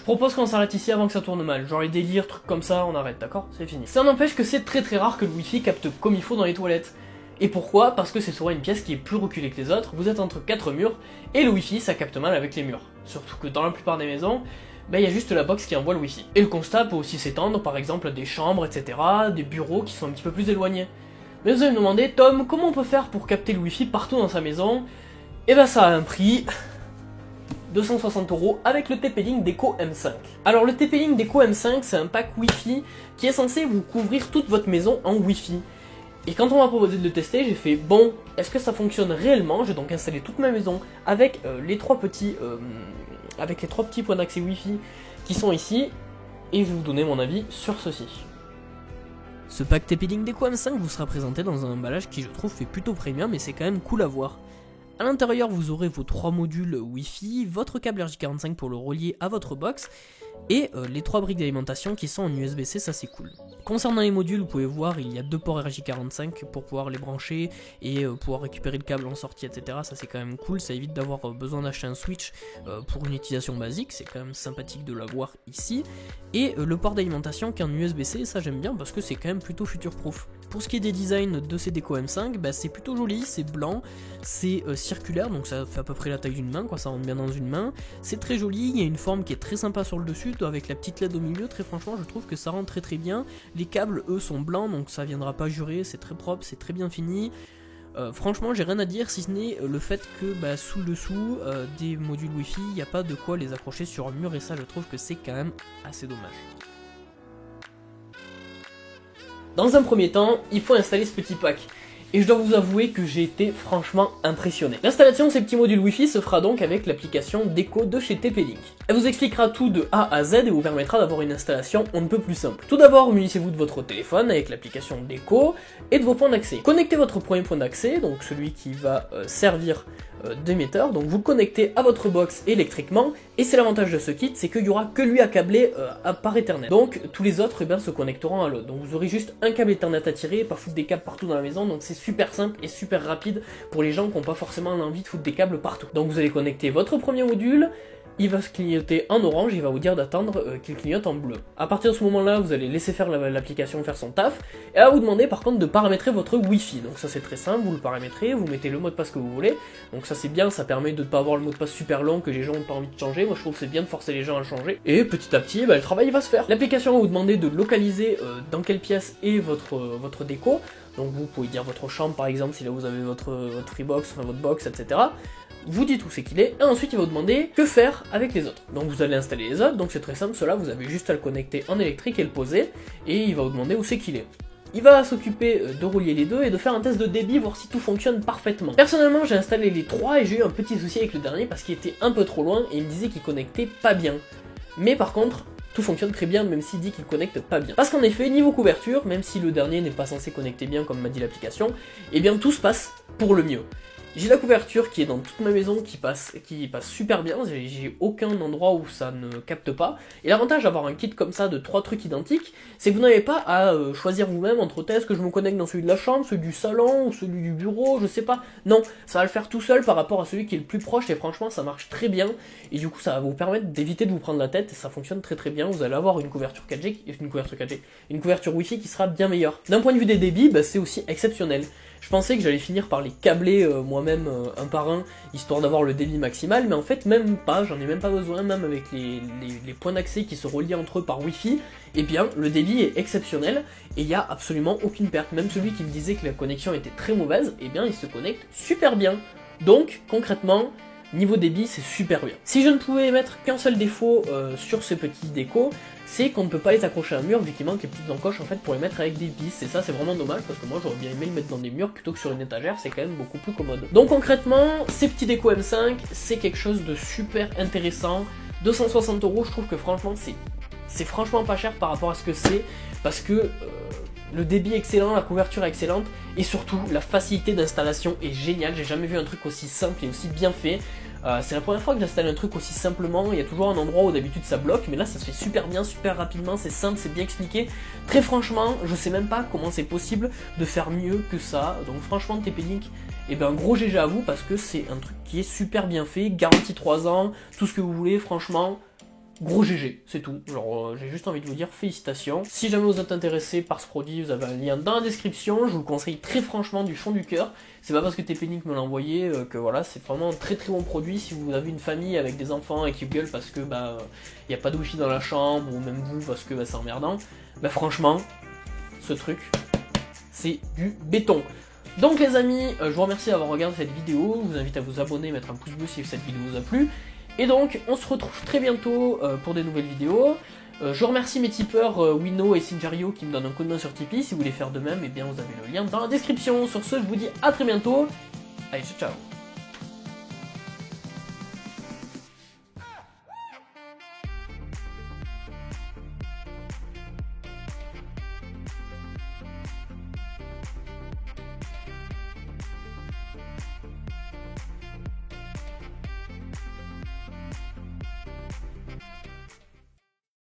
propose qu'on s'arrête ici avant que ça tourne mal. Genre les délires, trucs comme ça, on arrête, d'accord? C'est fini. Ça n'empêche que c'est très rare que le Wi-Fi capte comme il faut dans les toilettes. Et pourquoi? Parce que c'est souvent une pièce qui est plus reculée que les autres, vous êtes entre 4 murs, et le Wi-Fi ça capte mal avec les murs. Surtout que dans la plupart des maisons, il y a juste la box qui envoie le Wi-Fi. Et le constat peut aussi s'étendre par exemple à des chambres, etc., des bureaux qui sont un petit peu plus éloignés. Mais vous allez me demander, Tom, comment on peut faire pour capter le Wi-Fi partout dans sa maison? Et ben ça a un prix... 260 € avec le TP-Link Deco M5. Alors le TP-Link Deco M5 c'est un pack Wi-Fi qui est censé vous couvrir toute votre maison en Wi-Fi. Et quand on m'a proposé de le tester, j'ai fait bon, est-ce que ça fonctionne réellement? J'ai donc installé toute ma maison avec les trois petits points d'accès Wi-Fi qui sont ici, et je vais vous donner mon avis sur ceci. Ce pack TP-Link Deco M5 vous sera présenté dans un emballage qui je trouve fait plutôt premium, mais c'est quand même cool à voir. A l'intérieur, vous aurez vos 3 modules Wi-Fi, votre câble RJ45 pour le relier à votre box, et les 3 briques d'alimentation qui sont en USB-C, ça c'est cool. Concernant les modules, vous pouvez voir, il y a 2 ports RJ45 pour pouvoir les brancher et pouvoir récupérer le câble en sortie, etc. Ça c'est quand même cool, ça évite d'avoir besoin d'acheter un switch pour une utilisation basique, c'est quand même sympathique de l'avoir ici. Et le port d'alimentation qui est en USB-C, ça j'aime bien parce que c'est quand même plutôt future-proof. Pour ce qui est des designs de ces Deco M5, c'est plutôt joli, c'est blanc, c'est circulaire, donc ça fait à peu près la taille d'une main, quoi, ça rentre bien dans une main. C'est très joli, il y a une forme qui est très sympa sur le dessus, avec la petite LED au milieu, très franchement je trouve que ça rentre très bien. Les câbles eux sont blancs, donc ça viendra pas jurer, c'est très propre, c'est très bien fini. Franchement j'ai rien à dire si ce n'est le fait que sous le dessous des modules Wi-Fi, il n'y a pas de quoi les accrocher sur un mur, et ça je trouve que c'est quand même assez dommage. Dans un premier temps, il faut installer ce petit pack. Et je dois vous avouer que j'ai été franchement impressionné. L'installation de ces petits modules Wi-Fi se fera donc avec l'application Deco de chez TP-Link. Elle vous expliquera tout de A à Z et vous permettra d'avoir une installation on ne peut plus simple. Tout d'abord, munissez-vous de votre téléphone avec l'application Deco et de vos points d'accès. Connectez votre premier point d'accès, donc celui qui va servir d'émetteur, donc vous le connectez à votre box électriquement, et c'est l'avantage de ce kit, c'est qu'il n'y aura que lui à câbler par Ethernet. Donc tous les autres se connecteront à l'autre. Donc vous aurez juste un câble Ethernet à tirer, pas foutre des câbles partout dans la maison, donc c'est super simple et super rapide pour les gens qui n'ont pas forcément envie de foutre des câbles partout. Donc vous allez connecter votre premier module, il va se clignoter en orange, il va vous dire d'attendre qu'il clignote en bleu. A partir de ce moment-là, vous allez laisser faire l'application faire son taf, et elle va vous demander par contre de paramétrer votre Wi-Fi. Donc ça c'est très simple, vous le paramétrez, vous mettez le mot de passe que vous voulez, donc ça c'est bien, ça permet de ne pas avoir le mot de passe super long que les gens n'ont pas envie de changer. Moi je trouve que c'est bien de forcer les gens à changer, et petit à petit, le travail va se faire. L'application va vous demander de localiser dans quelle pièce est votre déco, donc vous pouvez dire votre chambre par exemple, si là vous avez votre Freebox, enfin votre box, etc. Vous dites où c'est qu'il est, et ensuite il va vous demander que faire avec les autres. Donc vous allez installer les autres, donc c'est très simple, cela vous avez juste à le connecter en électrique et le poser, et il va vous demander où c'est qu'il est. Il va s'occuper de relier les deux et de faire un test de débit, voir si tout fonctionne parfaitement. Personnellement j'ai installé les trois et j'ai eu un petit souci avec le dernier parce qu'il était un peu trop loin et il me disait qu'il connectait pas bien. Mais par contre, tout fonctionne très bien même s'il dit qu'il connecte pas bien. Parce qu'en effet, niveau couverture, même si le dernier n'est pas censé connecter bien comme m'a dit l'application, eh bien tout se passe pour le mieux. J'ai la couverture qui est dans toute ma maison qui passe super bien, j'ai aucun endroit où ça ne capte pas. Et l'avantage d'avoir un kit comme ça de 3 trucs identiques, c'est que vous n'avez pas à choisir vous-même entre est-ce que je me connecte dans celui de la chambre, celui du salon ou celui du bureau, je sais pas. Non, ça va le faire tout seul par rapport à celui qui est le plus proche et franchement ça marche très bien. Et du coup ça va vous permettre d'éviter de vous prendre la tête et ça fonctionne très très bien. Vous allez avoir une couverture 4G, une couverture Wi-Fi qui sera bien meilleure. D'un point de vue des débits, c'est aussi exceptionnel. Je pensais que j'allais finir par les câbler moi-même un par un, histoire d'avoir le débit maximal, mais en fait même pas, j'en ai même pas besoin, même avec les points d'accès qui se relient entre eux par Wi-Fi, eh bien le débit est exceptionnel, et il n'y a absolument aucune perte. Même celui qui me disait que la connexion était très mauvaise, eh bien il se connecte super bien. Donc concrètement, niveau débit c'est super bien. Si je ne pouvais mettre qu'un seul défaut sur ce petit déco, c'est qu'on ne peut pas les accrocher à un mur vu qu'il manque les petites encoches en fait pour les mettre avec des vis, et ça c'est vraiment dommage parce que moi j'aurais bien aimé le mettre dans des murs plutôt que sur une étagère, c'est quand même beaucoup plus commode. Donc concrètement, ces petits déco M5, c'est quelque chose de super intéressant. 260 €, je trouve que franchement c'est franchement pas cher par rapport à ce que c'est, parce que le débit est excellent, la couverture est excellente, et surtout la facilité d'installation est géniale. J'ai jamais vu un truc aussi simple et aussi bien fait. C'est la première fois que j'installe un truc aussi simplement, il y a toujours un endroit où d'habitude ça bloque, mais là ça se fait super bien, super rapidement, c'est simple, c'est bien expliqué. Très franchement, je sais même pas comment c'est possible de faire mieux que ça, donc franchement TP-Link, et ben gros GG à vous parce que c'est un truc qui est super bien fait, garantie 3 ans, tout ce que vous voulez, franchement, Gros GG, c'est tout. Genre, j'ai juste envie de vous dire félicitations. Si jamais vous êtes intéressé par ce produit, vous avez un lien dans la description. Je vous le conseille très franchement du fond du cœur. C'est pas parce que TP-Link me l'a envoyé que voilà, c'est vraiment un très très bon produit. Si vous avez une famille avec des enfants et qui gueulent parce que y a pas de wifi dans la chambre, ou même vous parce que c'est emmerdant, franchement, ce truc, c'est du béton. Donc les amis, je vous remercie d'avoir regardé cette vidéo. Je vous invite à vous abonner, mettre un pouce bleu si cette vidéo vous a plu. Et donc, on se retrouve très bientôt pour des nouvelles vidéos. Je remercie mes tipeurs Wino et Sinjario qui me donnent un coup de main sur Tipeee. Si vous voulez faire de même, eh bien vous avez le lien dans la description. Sur ce, je vous dis à très bientôt. Allez, ciao ciao.